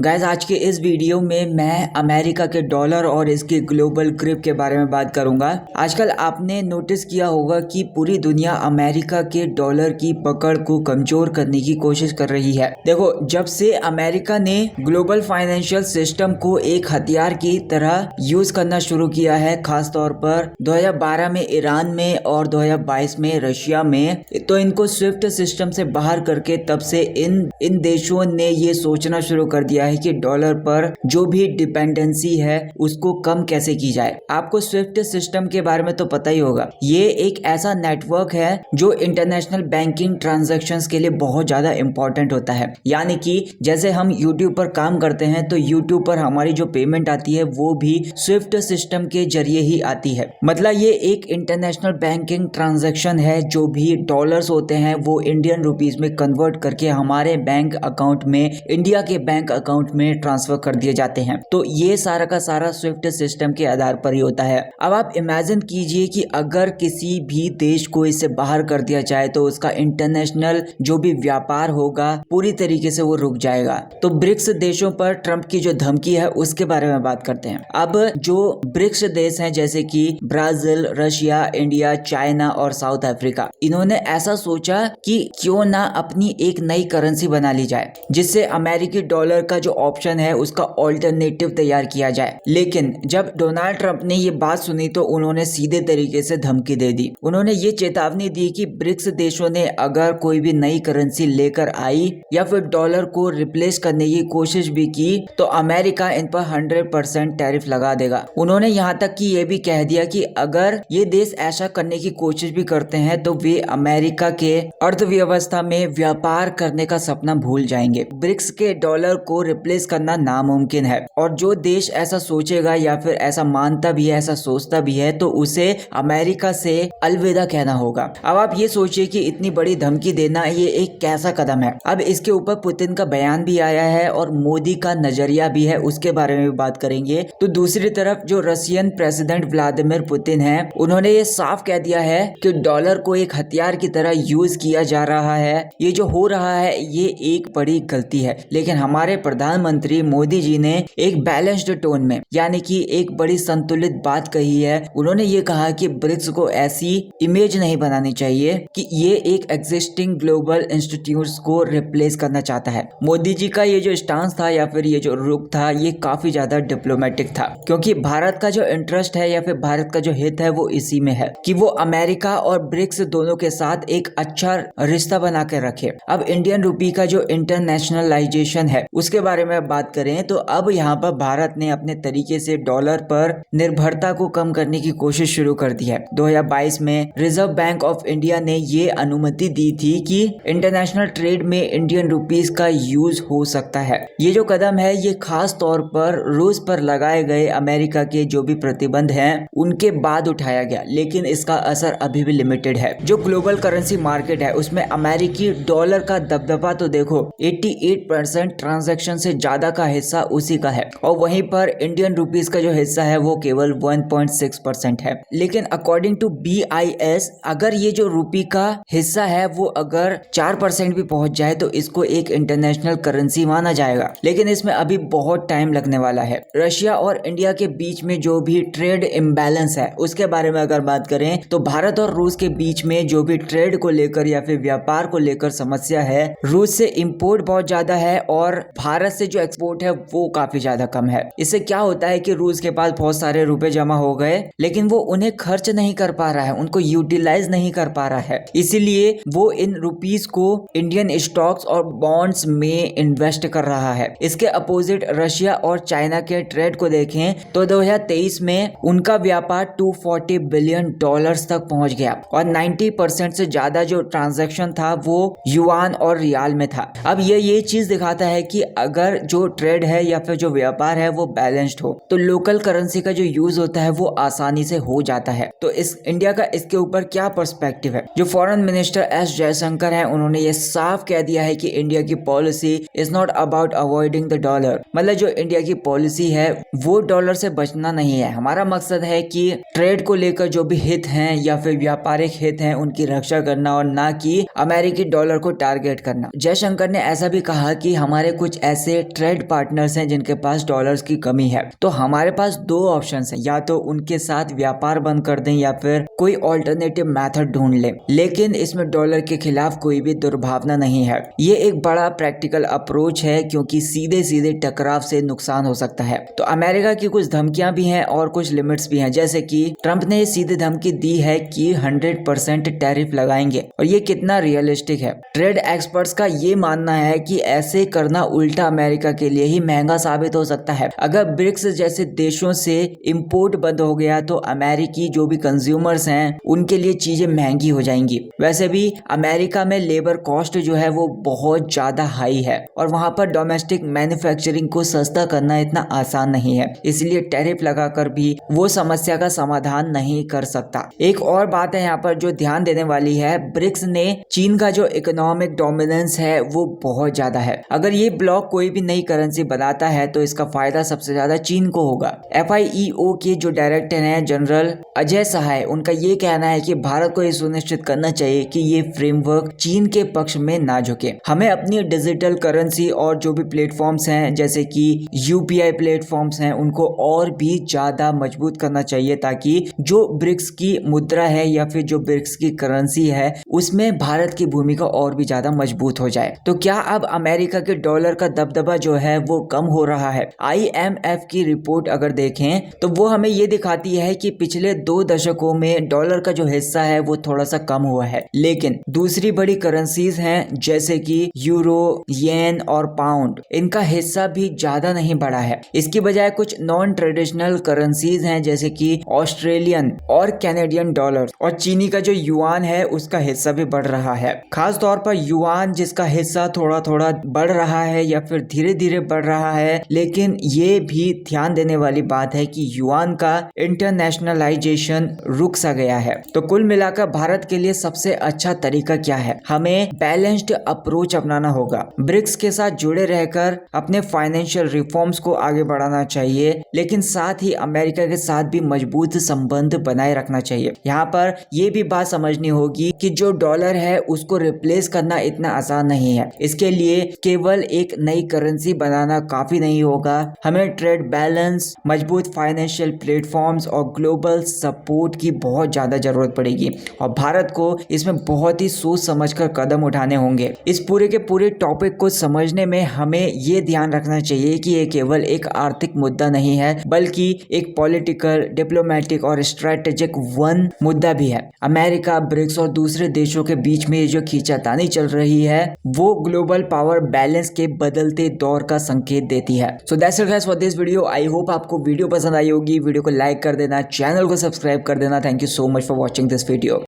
Guys आज के इस वीडियो में मैं अमेरिका के डॉलर और इसके ग्लोबल ग्रिप के बारे में बात करूंगा। आजकल आपने नोटिस किया होगा कि पूरी दुनिया अमेरिका के डॉलर की पकड़ को कमजोर करने की कोशिश कर रही है। देखो, जब से अमेरिका ने ग्लोबल फाइनेंशियल सिस्टम को एक हथियार की तरह यूज करना शुरू किया है, खास तौर पर 2012 में ईरान में और 2022 में रशिया में, तो इनको स्विफ्ट सिस्टम से बाहर करके तब से इन देशों ने ये सोचना शुरू कर दिया है कि डॉलर पर जो भी डिपेंडेंसी है उसको कम कैसे की जाए। आपको स्विफ्ट सिस्टम के बारे में तो पता ही होगा। ये एक ऐसा नेटवर्क है जो इंटरनेशनल बैंकिंग ट्रांजैक्शंस के लिए बहुत ज्यादा इंपॉर्टेंट होता है। यानी कि जैसे हम यूट्यूब पर काम करते हैं तो यूट्यूब पर हमारी जो पेमेंट आती है वो भी स्विफ्ट सिस्टम के जरिए ही आती है। मतलब ये एक इंटरनेशनल बैंकिंग ट्रांजैक्शन है। जो भी डॉलर्स होते हैं वो इंडियन रुपीज में कन्वर्ट करके हमारे बैंक अकाउंट में, इंडिया के बैंक अकाउंट में ट्रांसफर कर दिए जाते हैं। तो ये सारा का सारा स्विफ्ट सिस्टम के आधार पर ही होता है। अब आप इमेजिन कीजिए कि अगर किसी भी देश को इससे बाहर कर दिया जाए तो उसका इंटरनेशनल जो भी व्यापार होगा पूरी तरीके से वो रुक जाएगा। तो ब्रिक्स देशों पर ट्रंप की जो धमकी है उसके बारे में बात करते हैं। अब जो ब्रिक्स देश हैं जैसे कि ब्राजील, रशिया, इंडिया, चाइना और साउथ अफ्रीका, इन्होंने ऐसा सोचा कि क्यों ना अपनी एक नई करेंसी बना ली जाए जिससे अमेरिकी डॉलर का जो ऑप्शन है उसका ऑल्टरनेटिव तैयार किया जाए। लेकिन जब डोनाल्ड ट्रंप ने ये बात सुनी तो उन्होंने सीधे तरीके से धमकी दे दी। उन्होंने ये चेतावनी दी कि ब्रिक्स देशों ने अगर कोई भी नई करेंसी लेकर आई या फिर डॉलर को रिप्लेस करने की कोशिश भी की तो अमेरिका इन पर 100% टैरिफ लगा देगा। उन्होंने यहाँ तक कि ये भी कह दिया कि अगर ये देश ऐसा करने की कोशिश भी करते हैं तो वे अमेरिका के अर्थव्यवस्था में व्यापार करने का सपना भूल जाएंगे। ब्रिक्स के डॉलर को रिप्लेस करना नामुमकिन है और जो देश ऐसा सोचेगा या फिर ऐसा मानता भी है, ऐसा सोचता भी है, तो उसे अमेरिका से अलविदा कहना होगा। अब आप ये सोचिए कि इतनी बड़ी धमकी देना ये एक कैसा कदम है। अब इसके ऊपर पुतिन का बयान भी आया है और मोदी का नजरिया भी है, उसके बारे में भी बात करेंगे। तो दूसरी तरफ जो रशियन प्रेसिडेंट व्लादिमीर पुतिन है, उन्होंने ये साफ कह दिया है कि डॉलर को एक हथियार की तरह यूज किया जा रहा है। ये जो हो रहा है ये एक बड़ी गलती है। लेकिन हमारे प्रधानमंत्री मोदी जी ने एक बैलेंस्ड टोन में, यानी कि एक बड़ी संतुलित बात कही है। उन्होंने ये कहा कि ब्रिक्स को ऐसी इमेज नहीं बनानी चाहिए कि ये एक एग्जिस्टिंग ग्लोबल इंस्टीट्यूट्स को रिप्लेस करना चाहता है। मोदी जी का ये जो स्टांस था या फिर ये जो रुख था ये काफी ज्यादा डिप्लोमेटिक था, क्योंकि भारत का जो इंटरेस्ट है या फिर भारत का जो हित है वो इसी में है कि वो अमेरिका और ब्रिक्स दोनों के साथ एक अच्छा रिश्ता बना के रखे। अब इंडियन रुपी का जो इंटरनेशनलाइजेशन है उसके बारे में बात करें तो अब यहाँ पर भारत ने अपने तरीके से डॉलर पर निर्भरता को कम करने की कोशिश शुरू कर दी है। 2022 में रिजर्व बैंक ऑफ इंडिया ने ये अनुमति दी थी कि इंटरनेशनल ट्रेड में इंडियन रुपीस का यूज हो सकता है। ये जो कदम है ये खास तौर पर रूस पर लगाए गए अमेरिका के जो भी प्रतिबंध हैं उनके बाद उठाया गया, लेकिन इसका असर अभी भी लिमिटेड है। जो ग्लोबल करेंसी मार्केट है उसमें अमेरिकी डॉलर का दबदबा तो देखो 88% ट्रांजैक्शन से ज्यादा का हिस्सा उसी का है और वहीं पर इंडियन रुपीस का जो हिस्सा है वो केवल 1.6% है। लेकिन अकॉर्डिंग टू BIS अगर ये जो रुपी का हिस्सा है वो अगर 4% भी पहुंच जाए तो इसको एक इंटरनेशनल करेंसी माना जाएगा। लेकिन इसमें अभी बहुत टाइम लगने वाला है। रशिया और इंडिया के बीच में जो भी ट्रेड इम्बैलेंस है उसके बारे में अगर बात करें तो भारत और रूस के बीच में जो भी ट्रेड को लेकर या फिर व्यापार को लेकर समस्या है, रूस से इंपोर्ट बहुत ज्यादा है और भारत से जो एक्सपोर्ट है वो काफी ज्यादा कम है। इससे क्या होता है कि रूस के पास बहुत सारे रुपए जमा हो गए लेकिन वो उन्हें खर्च नहीं कर पा रहा है, उनको यूटिलाइज नहीं कर पा रहा है, इसीलिए वो इन रुपीस को इंडियन स्टॉक्स और बॉन्ड्स में इन्वेस्ट कर रहा है। इसके अपोजिट रशिया और चाइना के ट्रेड को देखें तो 2023 में उनका व्यापार $240 बिलियन तक पहुंच गया और 90% से ज्यादा जो ट्रांजैक्शन था वो युआन और रियाल में था। अब ये चीज दिखाता है कि अगर जो ट्रेड है या फिर जो व्यापार है वो बैलेंस्ड हो तो लोकल करेंसी का जो यूज होता है वो आसानी से हो जाता है। तो इस इंडिया का इसके ऊपर क्या पर्सपेक्टिव है? जो फॉरेन मिनिस्टर एस जयशंकर हैं उन्होंने ये साफ कह दिया है कि इंडिया की policy is not about avoiding the dollar. मतलब जो इंडिया की पॉलिसी है वो डॉलर से बचना नहीं है। हमारा मकसद है कि ट्रेड को लेकर जो भी हित हैं या फिर व्यापारिक हित हैं उनकी रक्षा करना और ना कि अमेरिकी डॉलर को टारगेट करना। जयशंकर ने ऐसा भी कहा कि हमारे कुछ ऐसे ऐसे ट्रेड पार्टनर्स हैं जिनके पास डॉलर्स की कमी है, तो हमारे पास दो ऑप्शंस हैं, या तो उनके साथ व्यापार बंद कर दें या फिर कोई ऑल्टरनेटिव मेथड ढूंढ लें। लेकिन इसमें डॉलर के खिलाफ कोई भी दुर्भावना नहीं है। ये एक बड़ा प्रैक्टिकल अप्रोच है क्योंकि सीधे सीधे टकराव से नुकसान हो सकता है। तो अमेरिका की कुछ धमकियां भी हैं और कुछ लिमिट्स भी हैं, जैसे कि ट्रंप ने सीधे धमकी दी है कि 100% टैरिफ लगाएंगे, और ये कितना रियलिस्टिक है। ट्रेड एक्सपर्ट्स का ये मानना है कि ऐसे करना उल्टा अमेरिका के लिए ही महंगा साबित हो सकता है। अगर ब्रिक्स जैसे देशों से इंपोर्ट बंद हो गया तो अमेरिकी जो भी कंज्यूमर्स हैं उनके लिए चीजें महंगी हो जाएंगी। वैसे भी अमेरिका में लेबर कॉस्ट जो है वो बहुत ज्यादा हाई है और वहां पर डोमेस्टिक मैन्युफैक्चरिंग को सस्ता करना इतना आसान नहीं है, इसलिए टैरिफ लगाकर भी वो समस्या का समाधान नहीं कर सकता। एक और बात है यहाँ पर जो ध्यान देने वाली है, ब्रिक्स ने चीन का जो इकोनॉमिक डोमिनेंस है वो बहुत ज्यादा है। अगर ये ब्लॉक कोई भी नई करेंसी बनाता है तो इसका फायदा सबसे ज्यादा चीन को होगा। FIEO के जो डायरेक्टर हैं जनरल अजय सहाय, उनका ये कहना है कि भारत को ये सुनिश्चित करना चाहिए कि ये फ्रेमवर्क चीन के पक्ष में ना झुके। हमें अपनी डिजिटल करेंसी और जो भी प्लेटफॉर्म्स हैं जैसे कि UPI प्लेटफॉर्म्स हैं उनको और भी ज्यादा मजबूत करना चाहिए, ताकि जो ब्रिक्स की मुद्रा है या फिर जो ब्रिक्स की करेंसी है उसमें भारत की भूमिका और भी ज्यादा मजबूत हो जाए। तो क्या अब अमेरिका के डॉलर का दबदबा जो है वो कम हो रहा है? IMF की रिपोर्ट अगर देखें तो वो हमें ये दिखाती है कि पिछले 2 दशकों में डॉलर का जो हिस्सा है वो थोड़ा सा कम हुआ है, लेकिन दूसरी बड़ी करेंसीज हैं जैसे कि यूरो, येन और पाउंड, इनका हिस्सा भी ज्यादा नहीं बढ़ा है। इसकी बजाय कुछ नॉन ट्रेडिशनल करेंसीज हैं जैसे कि ऑस्ट्रेलियन और कैनेडियन डॉलर और चीनी का जो युआन है उसका हिस्सा भी बढ़ रहा है। खास तौर पर युआन जिसका हिस्सा थोड़ा थोड़ा बढ़ रहा है या फिर धीरे धीरे बढ़ रहा है, लेकिन ये भी ध्यान देने वाली बात है कि युआन का इंटरनेशनलाइजेशन रुक सा गया है। तो कुल मिलाकर भारत के लिए सबसे अच्छा तरीका क्या है? हमें बैलेंस्ड अप्रोच अपनाना होगा। ब्रिक्स के साथ जुड़े रहकर अपने फाइनेंशियल रिफॉर्म्स को आगे बढ़ाना चाहिए, लेकिन साथ ही अमेरिका के साथ भी मजबूत संबंध बनाए रखना चाहिए। यहाँ पर यह भी बात समझनी होगी कि जो डॉलर है उसको रिप्लेस करना इतना आसान नहीं है। इसके लिए केवल एक नई करेंसी बनाना काफी नहीं होगा। हमें ट्रेड बैलेंस, मजबूत फाइनेंशियल प्लेटफॉर्म्स और ग्लोबल सपोर्ट की बहुत ज्यादा जरूरत पड़ेगी और भारत को इसमें बहुत ही सोच समझकर कदम उठाने होंगे। इस पूरे के पूरे टॉपिक को समझने में हमें ये ध्यान रखना चाहिए कि ये केवल एक आर्थिक मुद्दा नहीं है, बल्कि एक पॉलिटिकल, डिप्लोमेटिक और स्ट्रेटेजिक वन मुद्दा भी है। अमेरिका, ब्रिक्स और दूसरे देशों के बीच में जो खींचातानी चल रही है वो ग्लोबल पावर बैलेंस के बदलते दौर का संकेत देती है। So that's it guys for this video. I hope आपको वीडियो पसंद आई होगी। वीडियो को लाइक कर देना, चैनल को सब्सक्राइब कर देना। Thank you so much for watching this video.